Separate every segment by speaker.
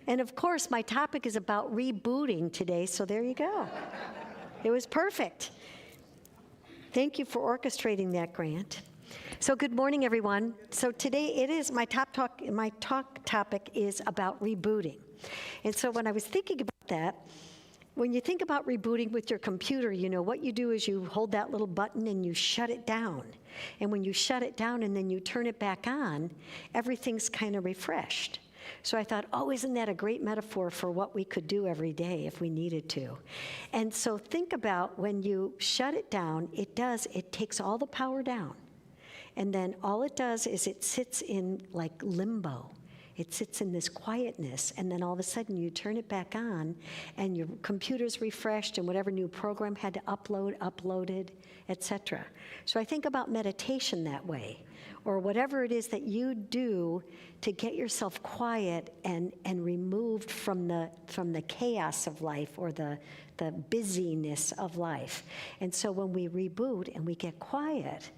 Speaker 1: And of course, my topic is about rebooting today, so there you go. It was perfect. Thank you for orchestrating that, Grant. So good morning, everyone. So today it is my talk topic is about rebooting. And so when I was thinking about that, when you think about rebooting with your computer, you know, what you do is you hold that little button and you shut it down. And when you shut it down and then you turn it back on, everything's kind of refreshed. So I thought, oh, isn't that a great metaphor for what we could do every day if we needed to? And so think about when you shut it down, it takes all the power down. And then all it does is it sits in like limbo. It sits in this quietness, and then all of a sudden you turn it back on, and your computer's refreshed, and whatever new program had to uploaded, etc. So I think about meditation that way, or whatever it is that you do to get yourself quiet and removed from the chaos of life or the busyness of life. And so when we reboot and we get quiet,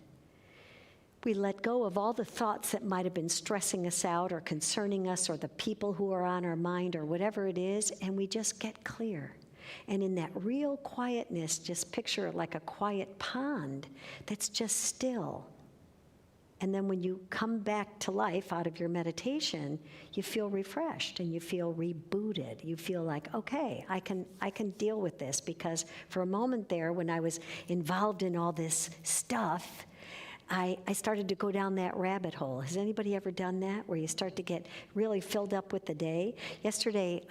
Speaker 1: we let go of all the thoughts that might have been stressing us out or concerning us or the people who are on our mind or whatever it is, and we just get clear. And in that real quietness, just picture it like a quiet pond that's just still. And then when you come back to life out of your meditation, you feel refreshed and you feel rebooted. You feel like, okay, I can deal with this, because for a moment there when I was involved in all this stuff, I started to go down that rabbit hole. Has anybody ever done that, where you start to get really filled up with the day? Yesterday,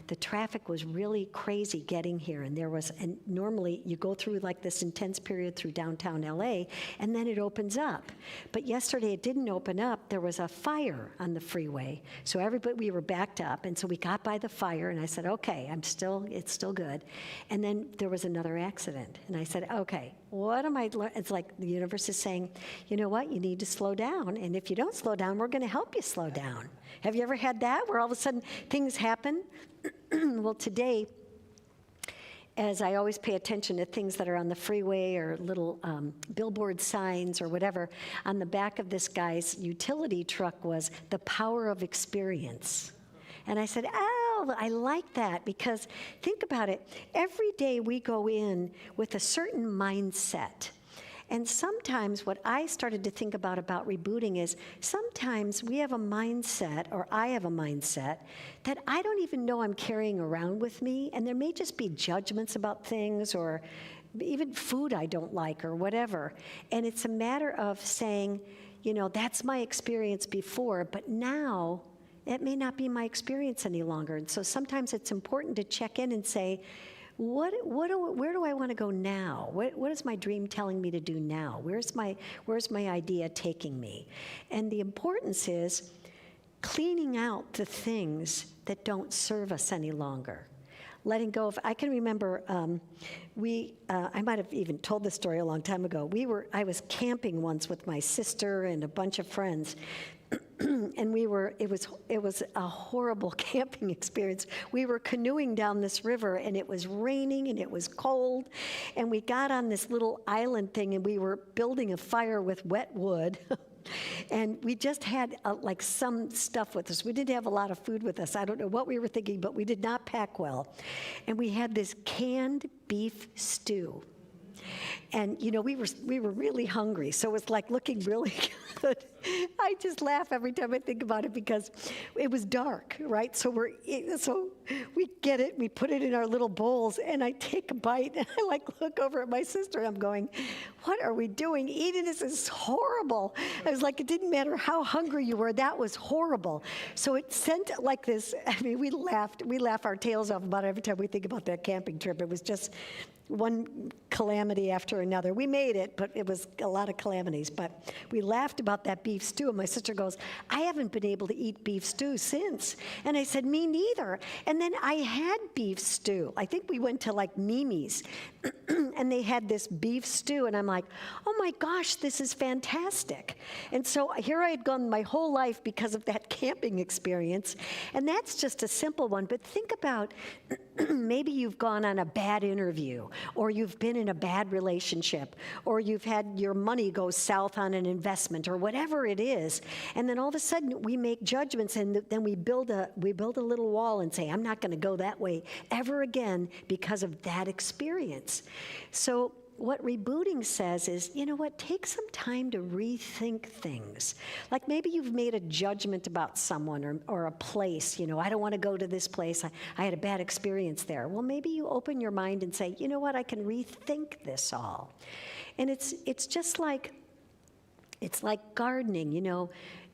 Speaker 1: the traffic was really crazy getting here, and normally you go through like this intense period through downtown LA, and then it opens up. But yesterday it didn't open up. There was a fire on the freeway, so we were backed up, and so we got by the fire, and I said, okay, it's still good. And then there was another accident, and I said, okay, what am I learning? It's like the universe is saying, you know what, you need to slow down, and if you don't slow down, we're going to help you slow down. Have you ever had that, where all of a sudden things happen? Well, today, as I always pay attention to things that are on the freeway or little billboard signs or whatever, on the back of this guy's utility truck was the power of experience. And I said, oh, I like that, because think about it. Every day we go in with a certain mindset. And sometimes what I started to think about rebooting is sometimes we have a mindset, or I have a mindset, that I don't even know I'm carrying around with me, and there may just be judgments about things, or even food I don't like, or whatever. And it's a matter of saying, you know, that's my experience before, but now it may not be my experience any longer. And so sometimes it's important to check in and say, where do I want to go now? What is my dream telling me to do now? Where's my idea taking me? And the importance is cleaning out the things that don't serve us any longer. Letting go of, I can remember, I might have even told this story a long time ago. I was camping once with my sister and a bunch of friends. And it was a horrible camping experience. We were canoeing down this river, and it was raining and it was cold, and we got on this little island thing, and we were building a fire with wet wood. And we just had like some stuff with us. We didn't have a lot of food with us. I don't know what we were thinking, but we did not pack well. And we had this canned beef stew. And, you know, we were really hungry, so it was like looking really good. I just laugh every time I think about it, because it was dark, right? So we get it, we put it in our little bowls, and I take a bite, and I like look over at my sister, and I'm going, what are we doing? Eating this is horrible. I was like, it didn't matter how hungry you were, that was horrible. So it sent like this, I mean, we laugh our tails off about it every time we think about that camping trip. It was just one calamity after another. We made it, but it was a lot of calamities. But we laughed about that beef stew, and my sister goes, I haven't been able to eat beef stew since. And I said, me neither. And then I had beef stew. I think we went to like Mimi's, and they had this beef stew, and I'm like, oh my gosh, this is fantastic. And so here I had gone my whole life because of that camping experience, and that's just a simple one. But think about maybe you've gone on a bad interview, or you've been in a bad relationship, or you've had your money go south on an investment, or whatever it is. And then all of a sudden we make judgments, and then we build a little wall and say, I'm not going to go that way ever again because of that experience. So what rebooting says is, you know what, take some time to rethink things. Like maybe you've made a judgment about someone or a place, I don't want to go to this place. I had a bad experience there. Well, maybe you open your mind and say, you know what, I can rethink this all. And it's just like, it's like gardening,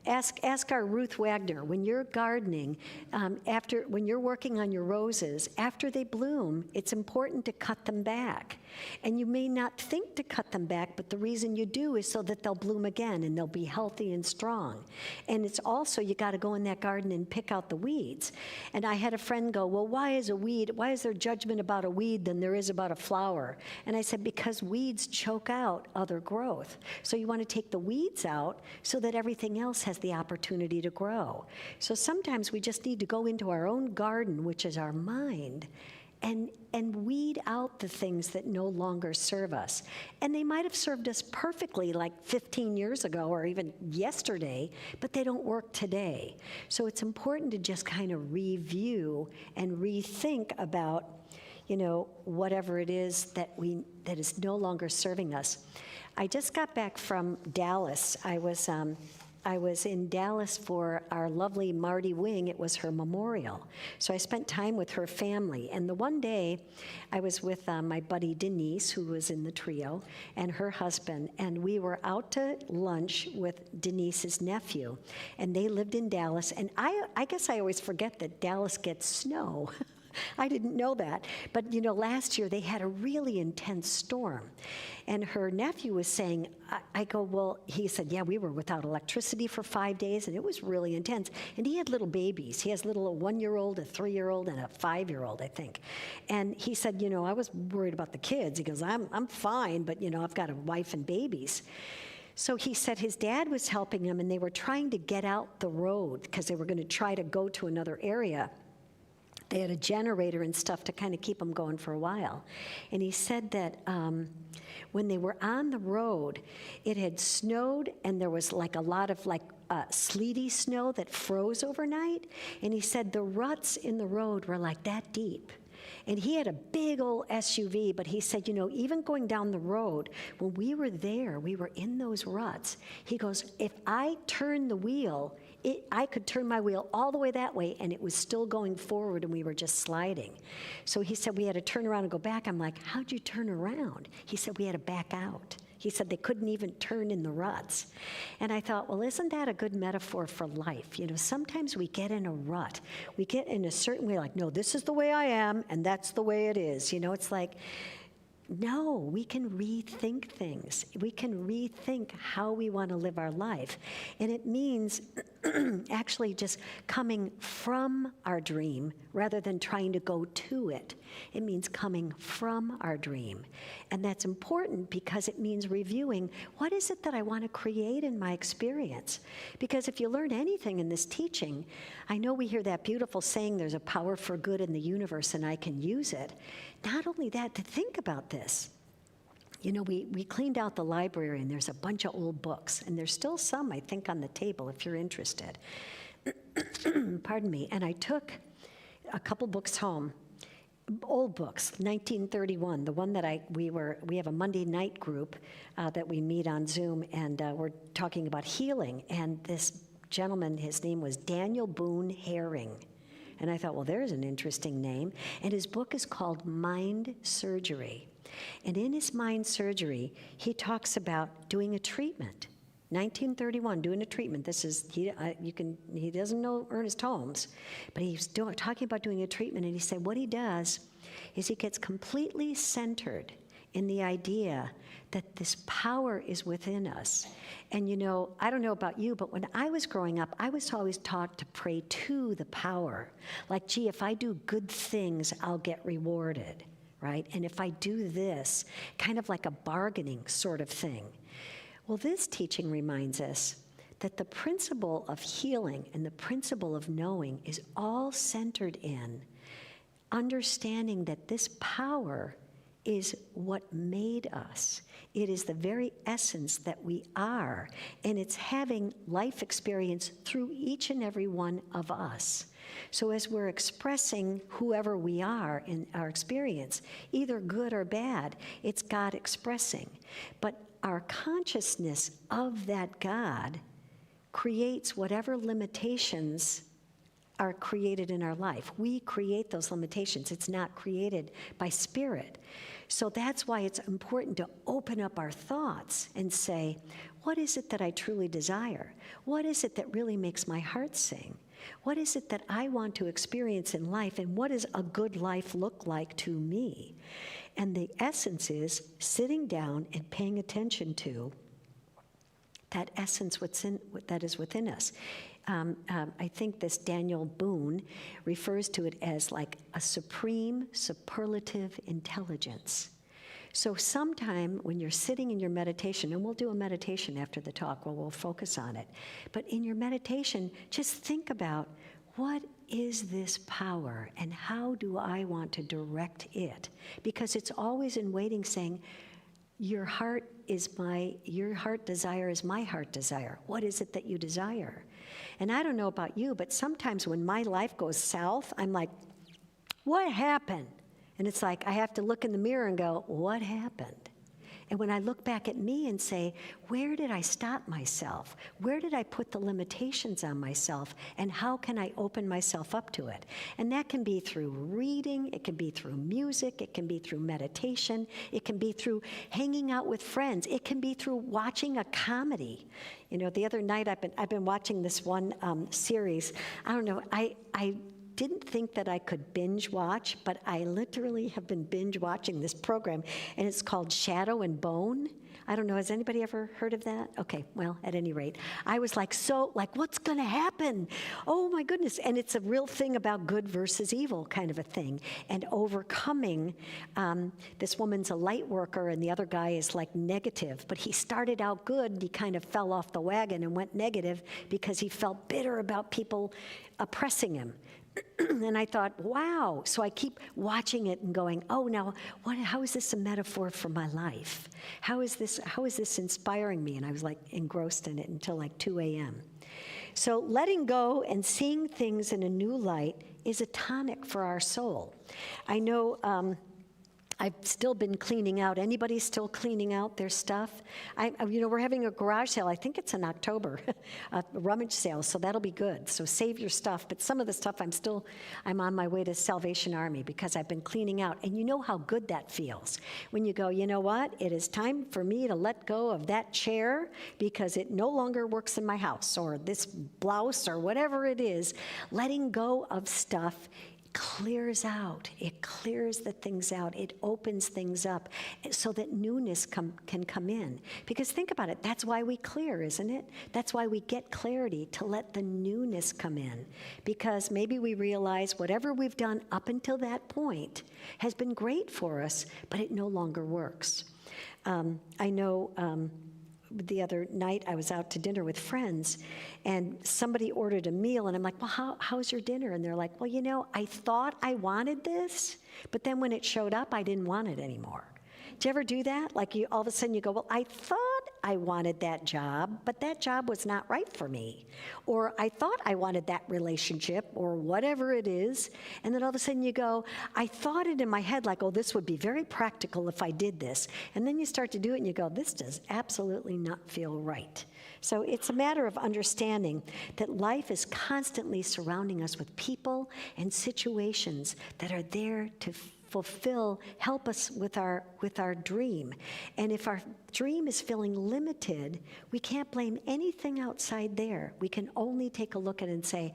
Speaker 1: Ask our Ruth Wagner, when you're gardening, when you're working on your roses, after they bloom, it's important to cut them back. And you may not think to cut them back, but the reason you do is so that they'll bloom again and they'll be healthy and strong. And it's also, you got to go in that garden and pick out the weeds. And I had a friend go, well, why is there judgment about a weed than there is about a flower? And I said, because weeds choke out other growth. So you want to take the weeds out so that everything else has the opportunity to grow. So sometimes we just need to go into our own garden, which is our mind, and weed out the things that no longer serve us. And they might have served us perfectly like 15 years ago or even yesterday, but they don't work today. So it's important to just kind of review and rethink about, whatever it is that is no longer serving us. I just got back from Dallas. I was in Dallas for our lovely Marty Wing. It was her memorial. So I spent time with her family. And the one day, I was with my buddy Denise, who was in the trio, and her husband. And we were out to lunch with Denise's nephew. And they lived in Dallas. And I guess I always forget that Dallas gets snow. I didn't know that. But, last year they had a really intense storm. And her nephew was saying, I go, well, he said, yeah, we were without electricity for 5 days, and it was really intense. And he had little babies. He has a 1-year-old, a 3-year-old, and a 5-year-old, I think. And he said, I was worried about the kids. He goes, I'm fine, but, I've got a wife and babies. So he said his dad was helping him, and they were trying to get out the road because they were going to try to go to another area. They had a generator and stuff to kind of keep them going for a while. And he said that when they were on the road, it had snowed, and there was like a lot of sleety snow that froze overnight. And he said the ruts in the road were like that deep. And he had a big old SUV, but he said, even going down the road, when we were there, we were in those ruts. He goes, if I turn the wheel, I could turn my wheel all the way that way, and it was still going forward, and we were just sliding. So he said we had to turn around and go back. I'm like, how'd you turn around? He said we had to back out. He said they couldn't even turn in the ruts. And I thought, well, isn't that a good metaphor for life? Sometimes we get in a rut. We get in a certain way, like, no, this is the way I am, and that's the way it is. It's like, no, we can rethink things. We can rethink how we want to live our life. And it means actually just coming from our dream rather than trying to go to it. It means coming from our dream. And that's important because it means reviewing, what is it that I want to create in my experience? Because if you learn anything in this teaching, I know we hear that beautiful saying, there's a power for good in the universe and I can use it. Not only that, to think about this. We cleaned out the library, and there's a bunch of old books, and there's still some, I think, on the table if you're interested. Pardon me. And I took a couple books home, old books, 1931, the one that we have a Monday night group that we meet on Zoom, and we're talking about healing. And this gentleman, his name was Daniel Boone Herring. And I thought, well, there's an interesting name. And his book is called Mind Surgery. And in his Mind Surgery, he talks about doing a treatment. 1931, doing a treatment. This is, he doesn't know Ernest Holmes, but he's talking about doing a treatment. And he said what he does is he gets completely centered in the idea that this power is within us. And I don't know about you, but when I was growing up, I was always taught to pray to the power. Like, gee, if I do good things, I'll get rewarded, right? And if I do this, kind of like a bargaining sort of thing. Well, this teaching reminds us that the principle of healing and the principle of knowing is all centered in understanding that this power is what made us. It is the very essence that we are, and it's having life experience through each and every one of us. So as we're expressing whoever we are in our experience, either good or bad, it's God expressing. But our consciousness of that God creates whatever limitations are created in our life. We create those limitations. It's not created by spirit. So that's why it's important to open up our thoughts and say, what is it that I truly desire? What is it that really makes my heart sing? What is it that I want to experience in life, and what does a good life look like to me? And the essence is sitting down and paying attention to that essence that is within us. I think this Daniel Boone refers to it as like a supreme superlative intelligence. So sometime when you're sitting in your meditation, and we'll do a meditation after the talk where we'll focus on it, but in your meditation, just think about, what is this power and how do I want to direct it? Because it's always in waiting saying, your heart desire is my heart desire. What is it that you desire? And I don't know about you, but sometimes when my life goes south, I'm like, what happened? And it's like I have to look in the mirror and go, what happened? And when I look back at me and say, where did I stop myself? Where did I put the limitations on myself? And how can I open myself up to it? And that can be through reading, it can be through music, it can be through meditation, it can be through hanging out with friends, it can be through watching a comedy. You know, the other night I've been watching this one series. I don't know, I didn't think that I could binge watch, but I literally have been binge watching this program, and it's called Shadow and Bone. I don't know, has anybody ever heard of that? Okay, well, at any rate, I was like, what's gonna happen? Oh my goodness, and it's a real thing about good versus evil kind of a thing, and overcoming, this woman's a light worker and the other guy is like negative, but he started out good and he kind of fell off the wagon and went negative because he felt bitter about people oppressing him. And I thought, wow. So I keep watching it and going, oh, now, how is this a metaphor for my life? How is this inspiring me? And I was like engrossed in it until like 2 a.m. So letting go and seeing things in a new light is a tonic for our soul. I know I've still been cleaning out. Anybody still cleaning out their stuff? We're having a garage sale. I think it's in October, a rummage sale, so that'll be good. So save your stuff. But some of the stuff I'm on my way to Salvation Army because I've been cleaning out. And you know how good that feels when you go, you know what? It is time for me to let go of that chair because it no longer works in my house, or this blouse, or whatever it is. Letting go of stuff clears out. It clears the things out. It opens things up so that newness can come in. Because think about it, that's why we clear, isn't it? That's why we get clarity, to let the newness come in. Because maybe we realize whatever we've done up until that point has been great for us, but it no longer works. I know the other night I was out to dinner with friends, and somebody ordered a meal, and I'm like, well, how's your dinner? And they're like, well, you know, I thought I wanted this, but then when it showed up, I didn't want it anymore. Do you ever do that? Like all of a sudden you go, well, I thought I wanted that job, but that job was not right for me. Or I thought I wanted that relationship, or whatever it is, and then all of a sudden you go, I thought it in my head like, oh, this would be very practical if I did this. And then you start to do it and you go, this does absolutely not feel right. So it's a matter of understanding that life is constantly surrounding us with people and situations that are there to help us with our dream. And if our dream is feeling limited, we can't blame anything outside there. We can only take a look at it and say,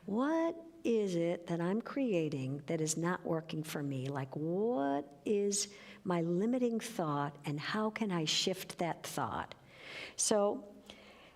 Speaker 1: what is it that I'm creating that is not working for me? Like, what is my limiting thought, and how can I shift that thought? So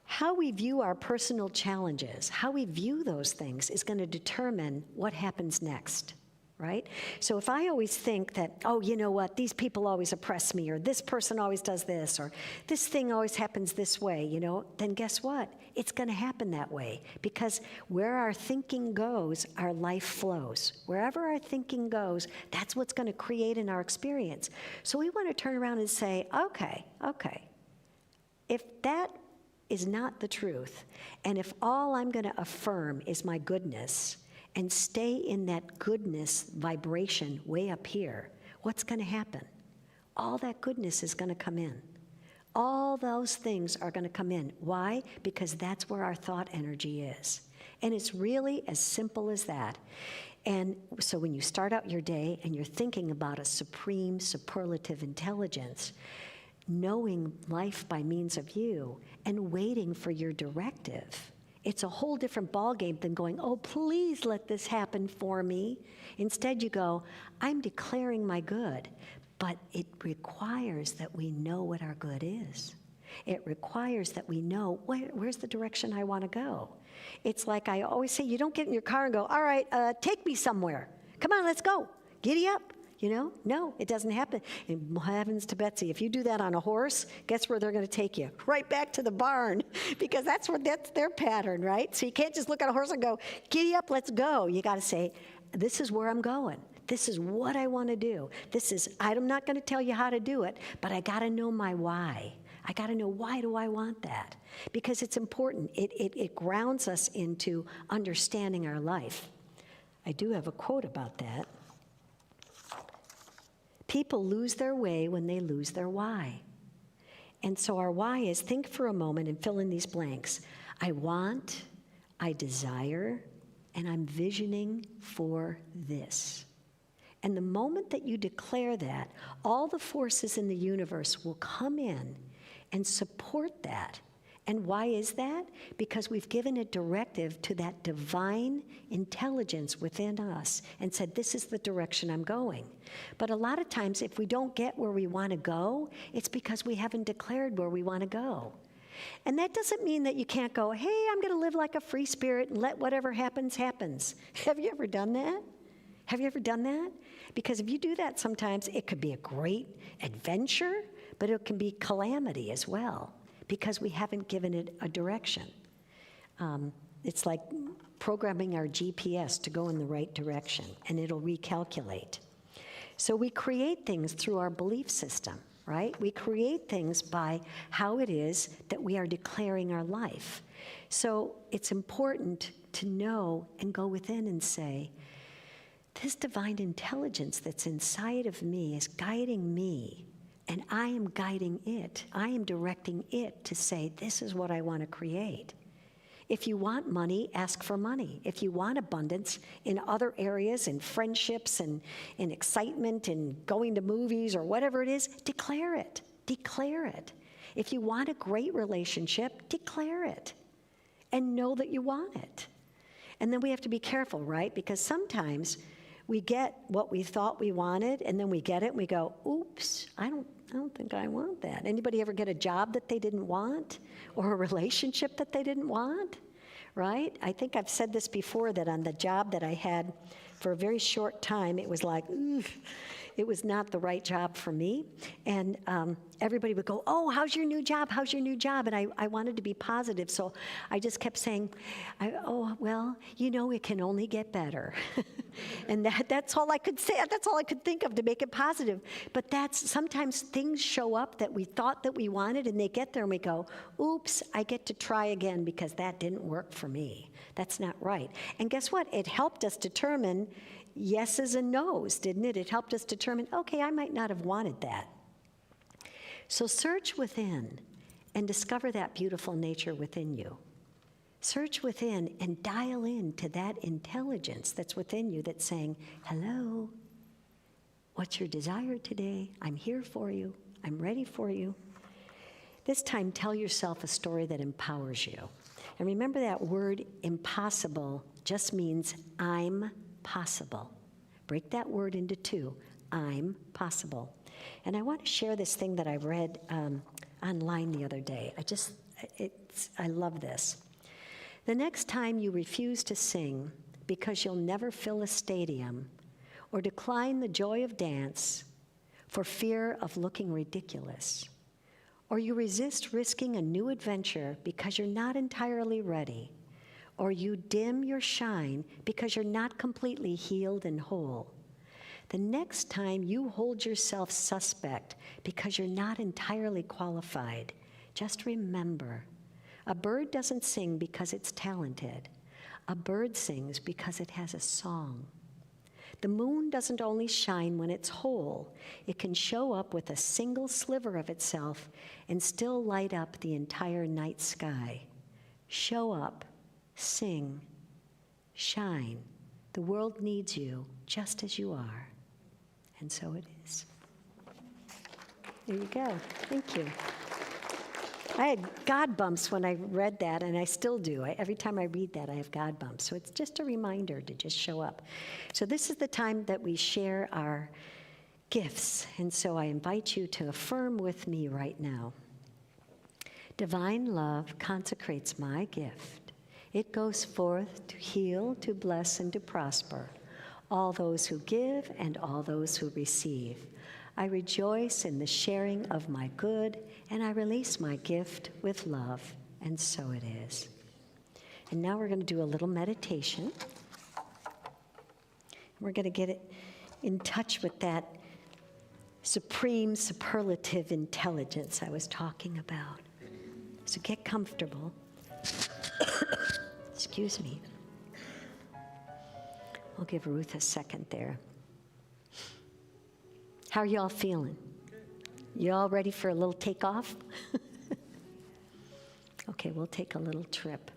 Speaker 1: how we view our personal challenges, how we view those things, is going to determine what happens next. right? So if I always think that, oh, you know what, these people always oppress me, or this person always does this, or this thing always happens this way, then guess what? It's going to happen that way, because where our thinking goes, our life flows. Wherever our thinking goes, that's what's going to create in our experience. So we want to turn around and say, okay, if that is not the truth, and if all I'm going to affirm is my goodness, and stay in that goodness vibration way up here, what's going to happen? All that goodness is going to come in. All those things are going to come in. Why? Because that's where our thought energy is. And it's really as simple as that. And so when you start out your day and you're thinking about a supreme, superlative intelligence, knowing life by means of you and waiting for your directive, it's a whole different ballgame than going, oh, please let this happen for me. Instead, you go, I'm declaring my good, but it requires that we know what our good is. It requires that we know where's the direction I want to go. It's like I always say, you don't get in your car and go, all right, take me somewhere. Come on, let's go. Giddy up. No, it doesn't happen. And heavens to Betsy, if you do that on a horse, guess where they're going to take you? Right back to the barn, because that's their pattern, right? So you can't just look at a horse and go, giddy up, let's go. You got to say, this is where I'm going. This is what I want to do. I'm not going to tell you how to do it, but I got to know my why. I got to know, why do I want that? Because it's important. It grounds us into understanding our life. I do have a quote about that. People lose their way when they lose their why. And so our why is, think for a moment and fill in these blanks. I want, I desire, and I'm visioning for this. And the moment that you declare that, all the forces in the universe will come in and support that. And why is that? Because we've given a directive to that divine intelligence within us and said, this is the direction I'm going. But a lot of times, if we don't get where we want to go, it's because we haven't declared where we want to go. And that doesn't mean that you can't go, hey, I'm going to live like a free spirit and let whatever happens, happens. Have you ever done that? Have you ever done that? Because if you do that sometimes, it could be a great adventure, but it can be calamity as well, because we haven't given it a direction. It's like programming our GPS to go in the right direction, and it'll recalculate. So we create things through our belief system, right? We create things by how it is that we are declaring our life. So it's important to know and go within and say, this divine intelligence that's inside of me is guiding me, and I am guiding it. I am directing it to say, this is what I want to create. If you want money, ask for money. If you want abundance in other areas, in friendships and in excitement and going to movies or whatever it is, declare it. Declare it. If you want a great relationship, declare it. And know that you want it. And then we have to be careful, right? Because sometimes we get what we thought we wanted, and then we get it, and we go, oops, I don't think I want that. Anybody ever get a job that they didn't want? Or a relationship that they didn't want? Right? I think I've said this before, that on the job that I had for a very short time, it was like, it was not the right job for me. And everybody would go, oh, how's your new job? How's your new job? And I wanted to be positive, so I just kept saying, well, it can only get better. And that's all I could say. That's all I could think of to make it positive. But sometimes things show up that we thought that we wanted, and they get there, and we go, oops, I get to try again because that didn't work for me. That's not right. And guess what? It helped us determine yeses and nos, didn't it? It helped us determine, okay, I might not have wanted that. So search within and discover that beautiful nature within you. Search within and dial in to that intelligence that's within you that's saying, hello, what's your desire today? I'm here for you. I'm ready for you. This time, tell yourself a story that empowers you. And remember, that word impossible just means I'm possible. Break that word into two. I'm possible. And I want to share this thing that I read online the other day. I love this. The next time you refuse to sing because you'll never fill a stadium, or decline the joy of dance for fear of looking ridiculous, or you resist risking a new adventure because you're not entirely ready, or you dim your shine because you're not completely healed and whole, the next time you hold yourself suspect because you're not entirely qualified, just remember, a bird doesn't sing because it's talented. A bird sings because it has a song. The moon doesn't only shine when it's whole. It can show up with a single sliver of itself and still light up the entire night sky. Show up, sing, shine. The world needs you just as you are. And so it is. There you go. Thank you. I had God bumps when I read that, and I still do. Every time I read that, I have God bumps. So it's just a reminder to just show up. So this is the time that we share our gifts. And so I invite you to affirm with me right now. Divine love consecrates my gift. It goes forth to heal, to bless, and to prosper all those who give and all those who receive. I rejoice in the sharing of my good, and I release my gift with love, and so it is. And now we're going to do a little meditation. We're going to get it in touch with that supreme superlative intelligence I was talking about. So get comfortable. Excuse me. I'll give Ruth a second there. How are you all feeling? You all ready for a little takeoff? Okay, we'll take a little trip.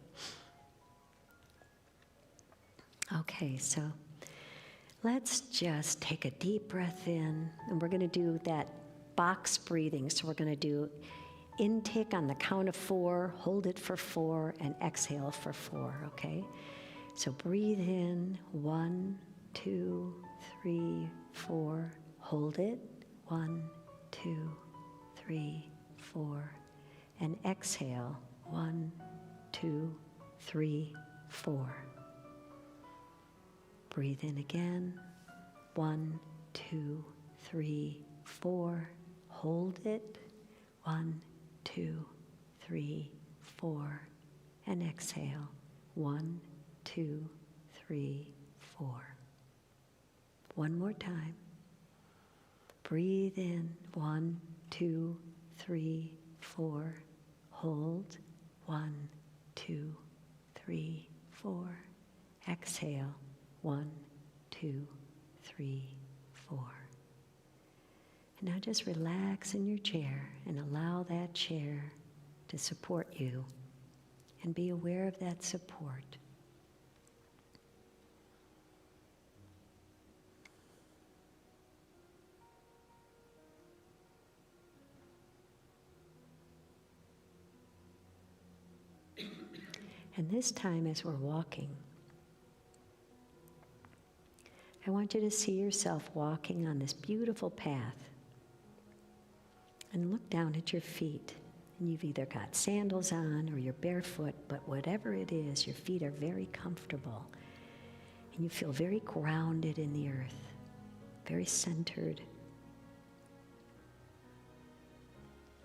Speaker 1: Okay, so let's just take a deep breath in, and we're going to do that box breathing. So we're going to do intake on the count of 4, hold it for 4, and exhale for 4, okay? So breathe in, 1, 2, 3, 4. Hold it, 1, 2, 3, 4. And exhale, 1, 2, 3, 4. Breathe in again, 1, 2, 3, 4. Hold it, 1, 2, 3, 4. And exhale, 1, 2, 3, 4. One more time. Breathe in, 1, 2, 3, 4. Hold, 1, 2, 3, 4. Exhale, 1, 2, 3, 4. And now just relax in your chair and allow that chair to support you, and be aware of that support. And this time, as we're walking, I want you to see yourself walking on this beautiful path. And look down at your feet. And you've either got sandals on or you're barefoot, but whatever it is, your feet are very comfortable. And you feel very grounded in the earth, very centered.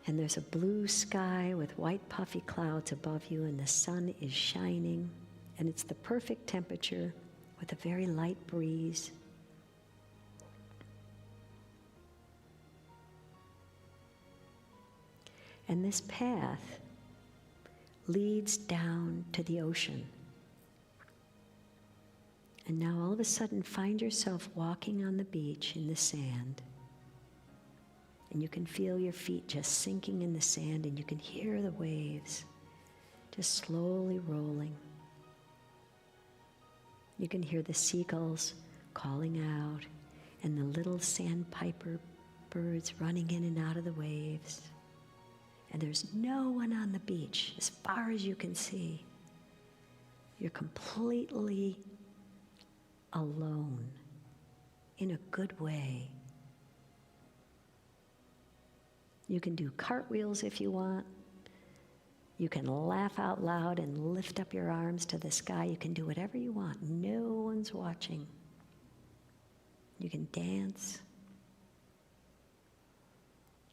Speaker 1: And there's a blue sky with white puffy clouds above you, and the sun is shining, and it's the perfect temperature with a very light breeze. And this path leads down to the ocean. And now all of a sudden find yourself walking on the beach in the sand. And you can feel your feet just sinking in the sand, and you can hear the waves just slowly rolling. You can hear the seagulls calling out and the little sandpiper birds running in and out of the waves. And there's no one on the beach as far as you can see. You're completely alone in a good way. You can do cartwheels if you want. You can laugh out loud and lift up your arms to the sky. You can do whatever you want. No one's watching. You can dance.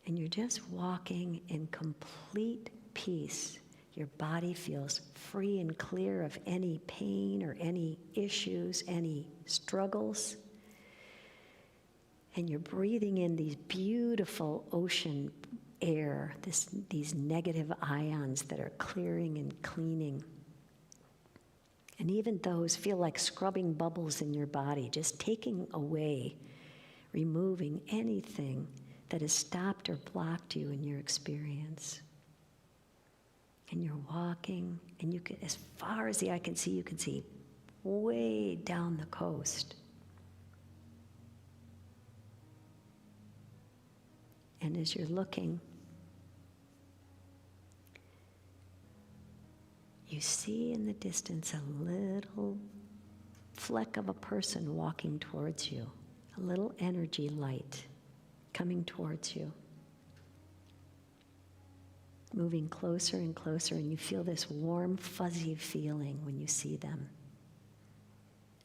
Speaker 1: And you're just walking in complete peace. Your body feels free and clear of any pain or any issues, any struggles. And you're breathing in these beautiful ocean air, these negative ions that are clearing and cleaning. And even those feel like scrubbing bubbles in your body, just taking away, removing anything that has stopped or blocked you in your experience. And you're walking, and you can, as far as the eye can see, you can see way down the coast. And as you're looking, you see in the distance a little fleck of a person walking towards you, a little energy light coming towards you, moving closer and closer, and you feel this warm, fuzzy feeling when you see them.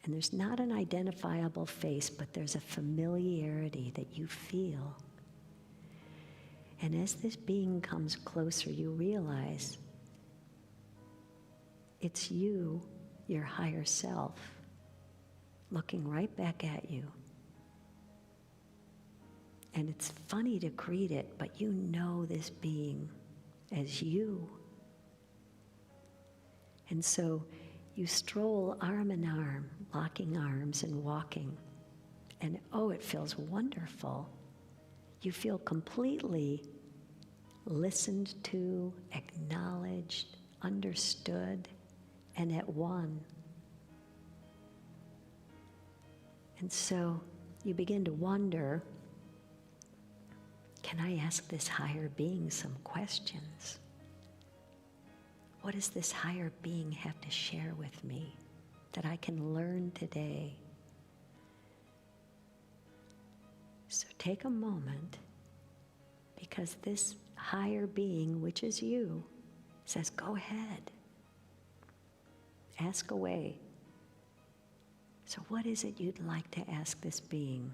Speaker 1: And there's not an identifiable face, but there's a familiarity that you feel. And as this being comes closer, you realize it's you, your higher self, looking right back at you. And it's funny to greet it, but you know this being as you. And so you stroll arm in arm, locking arms and walking. And oh, it feels wonderful. You feel completely listened to, acknowledged, understood, and at one. And so you begin to wonder, can I ask this higher being some questions? What does this higher being have to share with me that I can learn today? So take a moment, because this higher being, which is you, says, go ahead. Ask away. So what is it you'd like to ask this being?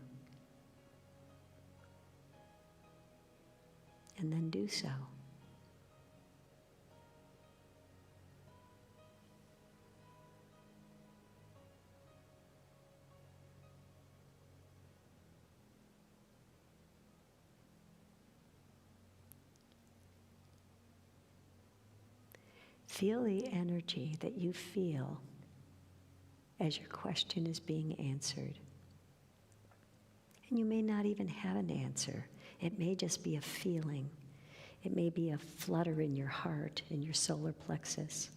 Speaker 1: And then do so. Feel the energy that you feel as your question is being answered. And you may not even have an answer. It may just be a feeling. It may be a flutter in your heart, in your solar plexus.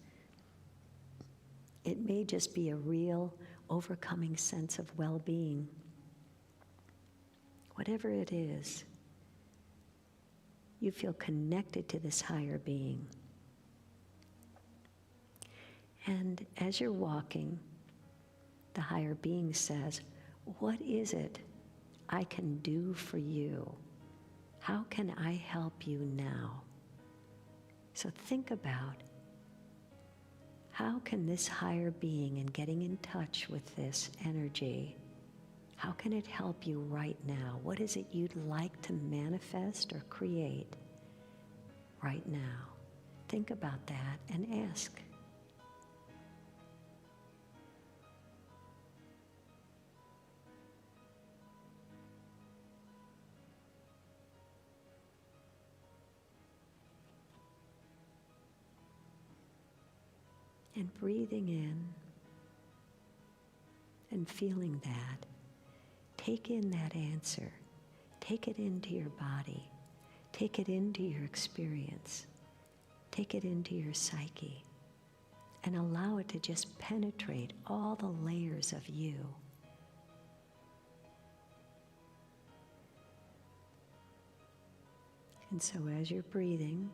Speaker 1: It may just be a real overcoming sense of well-being. Whatever it is, you feel connected to this higher being. And as you're walking, the higher being says, what is it I can do for you? How can I help you now? So think about, how can this higher being and getting in touch with this energy, how can it help you right now? What is it you'd like to manifest or create right now? Think about that and ask. And breathing in and feeling that, take in that answer. Take it into your body. Take it into your experience. Take it into your psyche. And allow it to just penetrate all the layers of you. And so as you're breathing,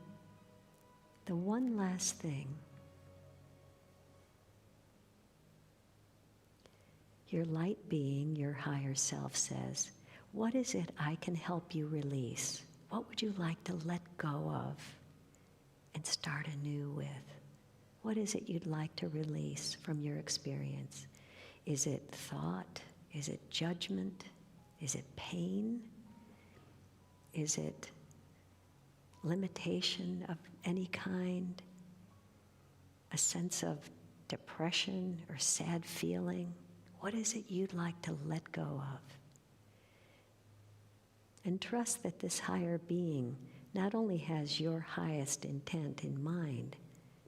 Speaker 1: the one last thing, your light being, your higher self says, what is it I can help you release? What would you like to let go of and start anew with? What is it you'd like to release from your experience? Is it thought? Is it judgment? Is it pain? Is it limitation of any kind? A sense of depression or sad feeling? What is it you'd like to let go of? And trust that this higher being not only has your highest intent in mind,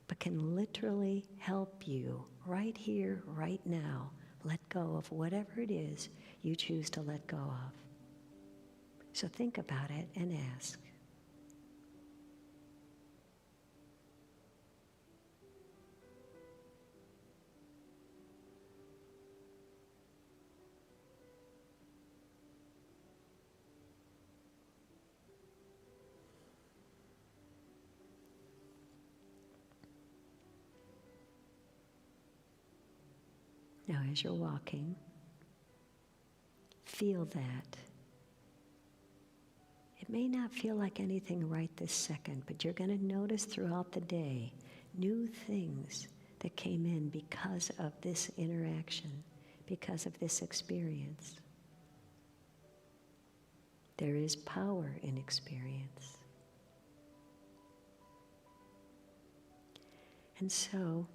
Speaker 1: but can literally help you right here, right now, let go of whatever it is you choose to let go of. So think about it and ask. Now, as you're walking, feel that. It may not feel like anything right this second, but you're going to notice throughout the day new things that came in because of this interaction, because of this experience. There is power in experience. And so,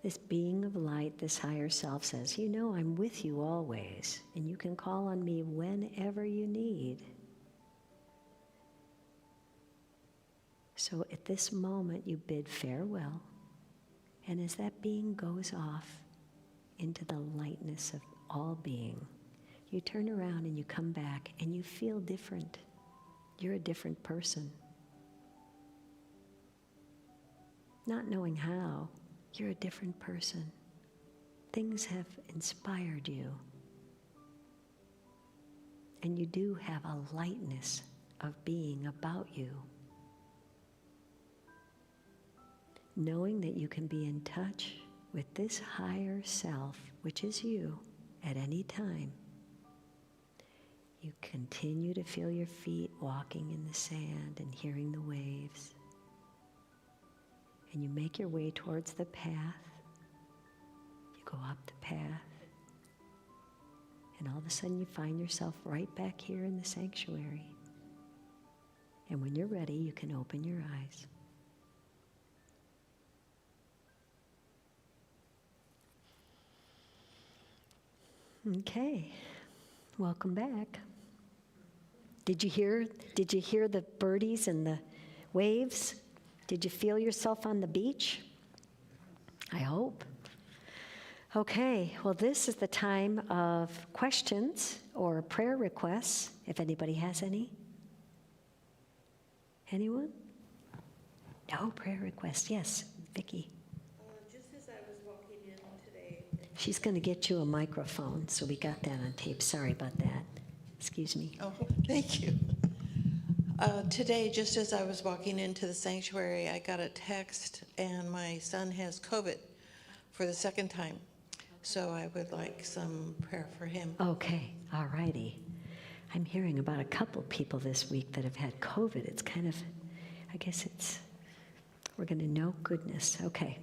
Speaker 1: this being of light, this higher self says, you know I'm with you always, and you can call on me whenever you need. So at this moment, you bid farewell, and as that being goes off into the lightness of all being, you turn around and you come back, and you feel different. You're a different person. Not knowing how, you're a different person. Things have inspired you. And you do have a lightness of being about you. Knowing that you can be in touch with this higher self, which is you, at any time. You continue to feel your feet walking in the sand and hearing the waves. And you make your way towards the path. You go up the path. And all of a sudden you find yourself right back here in the sanctuary. And when you're ready, you can open your eyes. Okay, welcome back. Did you hear the birdies and the waves? Did you feel yourself on the beach? I hope. Okay, well, this is the time of questions or prayer requests, if anybody has any. Anyone? No prayer requests. Yes, Vicki.
Speaker 2: Just as I was walking in today.
Speaker 1: She's going to get you a microphone, so we got that on tape. Sorry about that. Excuse me.
Speaker 2: Oh, thank you. Today, just as I was walking into the sanctuary, I got a text, and my son has COVID for the second time. So I would like some prayer for him.
Speaker 1: Okay, all righty. I'm hearing about a couple people this week that have had COVID. It's kind of, I guess we're going to know goodness. Okay.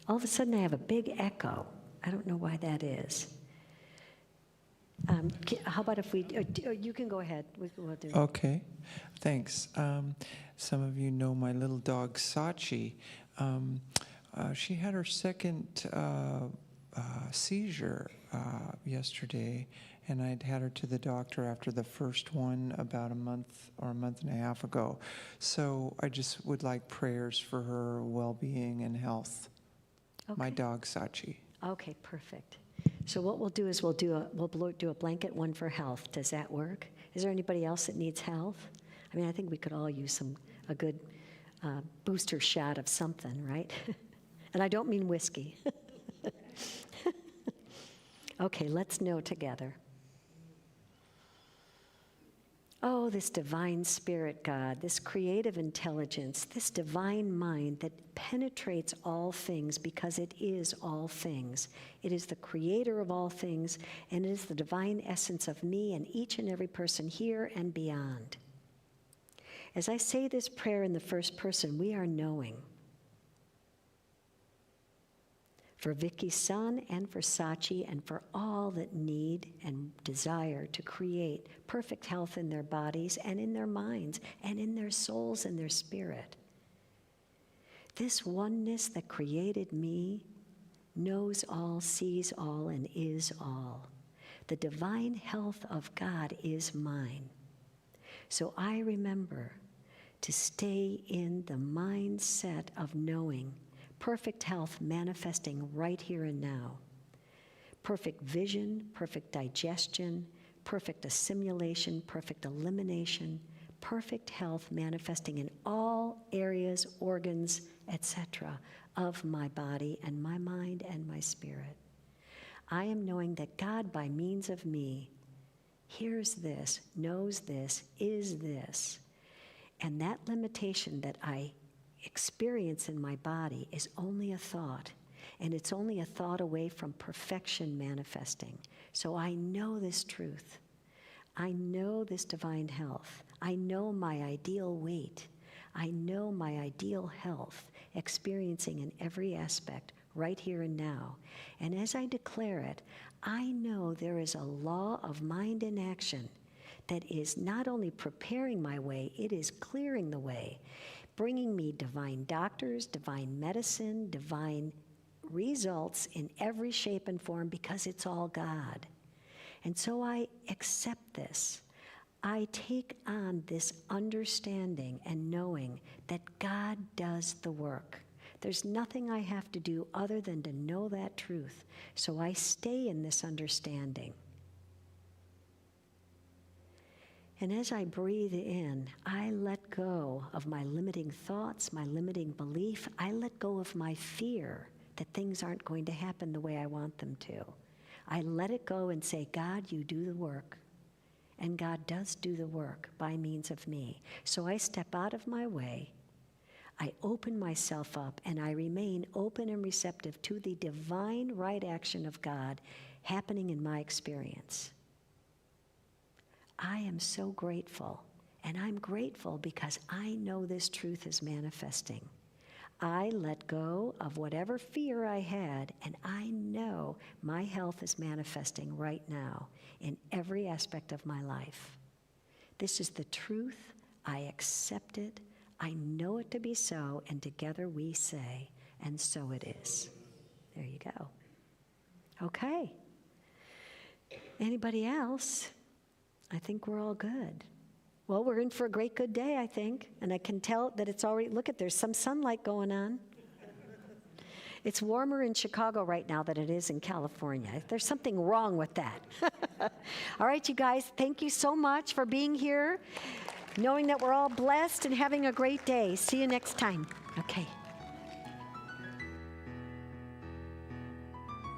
Speaker 1: All of a sudden I have a big echo. I don't know why that is. How about if you can go ahead. We'll do it.
Speaker 3: Okay, thanks. Some of you know my little dog, Sachi. She had her second seizure yesterday, and I'd had her to the doctor after the first one about a month or a month and a half ago. So I just would like prayers for her well-being and health.
Speaker 1: Okay.
Speaker 3: My dog, Sachi.
Speaker 1: Okay, perfect. So what we'll do is we'll do a blanket one for health. Does that work? Is there anybody else that needs health? I mean, I think we could all use a good booster shot of something, right? And I don't mean whiskey. Okay, let's know together. Oh, this divine spirit, God, this creative intelligence, this divine mind that penetrates all things because it is all things. It is the creator of all things, and it is the divine essence of me and each and every person here and beyond. As I say this prayer in the first person, we are knowing. for Vicky's son and for Sachi and for all that need and desire to create perfect health in their bodies and in their minds and in their souls and their spirit. This oneness that created me knows all, sees all, and is all. The divine health of God is mine. So I remember to stay in the mindset of knowing perfect health manifesting right here and now. Perfect vision, perfect digestion, perfect assimilation, perfect elimination, perfect health manifesting in all areas, organs, etc. of my body and my mind and my spirit. I am knowing that God, by means of me, hears this, knows this, is this. And that limitation that I experience in my body is only a thought, and it's only a thought away from perfection manifesting. So I know this truth. I know this divine health. I know my ideal weight. I know my ideal health, experiencing in every aspect right here and now. And as I declare it, I know there is a law of mind in action that is not only preparing my way, it is clearing the way, bringing me divine doctors, divine medicine, divine results in every shape and form because it's all God. And so I accept this. I take on this understanding and knowing that God does the work. There's nothing I have to do other than to know that truth. So I stay in this understanding. And as I breathe in, I let go of my limiting thoughts, my limiting belief. I let go of my fear that things aren't going to happen the way I want them to. I let it go and say, God, you do the work. And God does do the work by means of me. So I step out of my way. I open myself up, and I remain open and receptive to the divine right action of God happening in my experience. I am so grateful, and I'm grateful because I know this truth is manifesting. I let go of whatever fear I had, and I know my health is manifesting right now in every aspect of my life. This is the truth. I accept it. I know it to be so, and together we say, and so it is. There you go. Okay. Anybody else? I think we're all good. Well, we're in for a great good day, I think. And I can tell that it's already, look at, there's some sunlight going on. It's warmer in Chicago right now than it is in California. There's something wrong with that. All right, you guys, thank you so much for being here, knowing that we're all blessed and having a great day. See you next time. Okay.